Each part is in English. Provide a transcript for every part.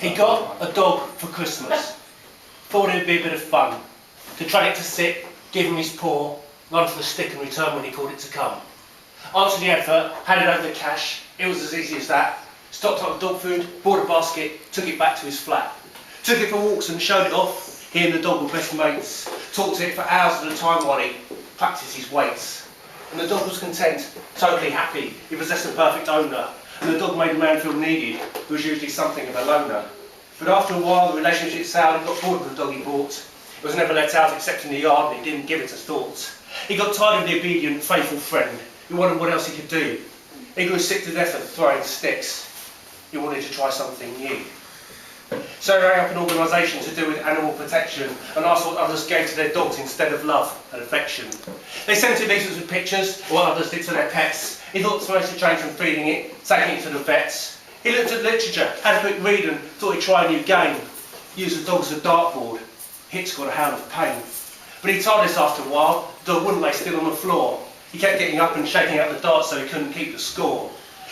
He got a dog for Christmas. Thought it would be a bit of fun. To train it to sit, give him his paw, run for the stick and return when he called it to come. Answered the advert, handed over the cash. It was as easy as that. Stocked up dog food, bought a basket, took it back to his flat. Took it for walks and showed it off. He and the dog were best mates. Talked to it for hours at a time while he practiced his weights. And the dog was content, totally happy. He possessed a perfect owner. And the dog made the man feel needed, who was usually something of a loner. But after a while, the relationship soured. He got bored of the dog he bought. It was never let out except in the yard, and he didn't give it a thought. He got tired of the obedient, faithful friend. He wondered what else he could do. He grew sick to death of throwing sticks. He wanted to try something new. So he rang up an organisation to do with animal protection and asked what others gave to their dogs instead of love and affection. They sent him leaflets with pictures of what others did to their pets. He thought the most to change from feeding it, taking it to the vets. He looked at literature, had a quick read and thought he'd try a new game. Used the dog as a dartboard. Hits got a howl of pain. But he told us after a while, the dog wouldn't lay still on the floor. He kept getting up and shaking out the dart so he couldn't keep the score.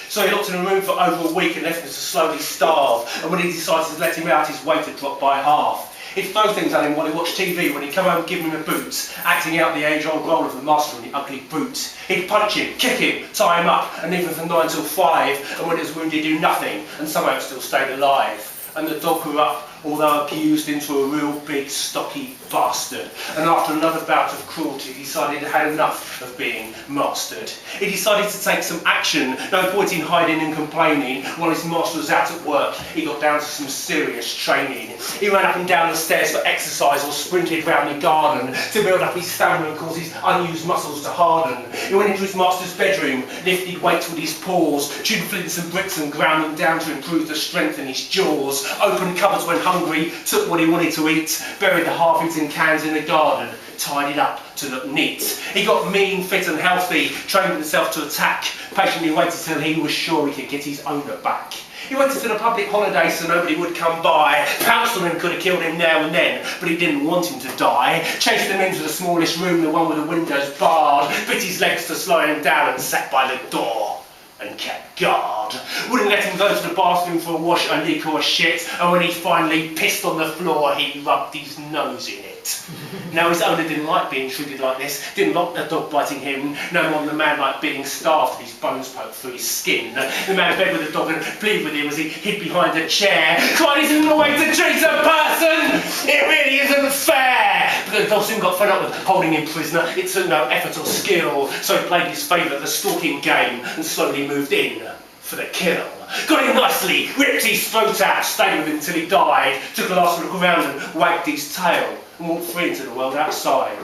So he locked him in a room for over a week and left him to slowly starve. And when he decided to let him out, his weight had dropped by half. He'd throw things at him while he watched TV. When he'd come home and give him a boot, acting out the age-old role of the master and the ugly brute. He'd punch him, kick him, tie him up, and leave him from 9 till 5. And when he was wounded, do nothing, and somehow still stayed alive. And the dog grew up, although abused, into a real big, stocky bastard. And after another bout of cruelty, he decided he'd had enough of being mastered. He decided to take some action. No point in hiding and complaining. While his master was out at work, he got down to some serious training. He ran up and down the stairs for exercise or sprinted round the garden to build up his stamina and cause his unused muscles to harden. He went into his master's bedroom, lifted weights with his paws, chewed flints and bricks and ground them down to improve the strength in his jaws, opened cupboards when hungry, took what he wanted to eat, buried the half-eaten cans in the garden, tidied up to look neat. He got mean, fit and healthy, trained himself to attack, patiently waited till he was sure he could get his owner back. He waited till a public holiday so nobody would come by, pounced on him, could have killed him now and then, but he didn't want him to die. Chased him into the smallest room, the one with the windows barred, bit his legs to slow him down and sat by the door and kept guard. Wouldn't let him go to the bathroom for a wash, a leak or a shit, and when he finally pissed on the floor, he rubbed his nose in it. Now his owner didn't like being treated like this, didn't like the dog biting him, no more than the man liked being starved with his bones poked through his skin. The man begged with the dog and pleaded with him as he hid behind a chair. Quite isn't the way to treat a person! It really isn't fair! But the dog soon got fed up with holding him prisoner. It took no effort or skill, so he played his favourite, the stalking game, and slowly moved in for the kill. Got him nicely, ripped his throat out, stayed with him till he died, took a last look around and wagged his tail, and walked free into the world outside.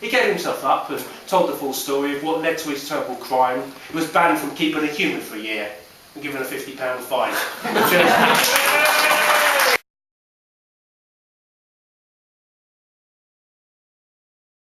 He gave himself up and told the full story of what led to his terrible crime. He was banned from keeping a human for a year and given a £50 fine.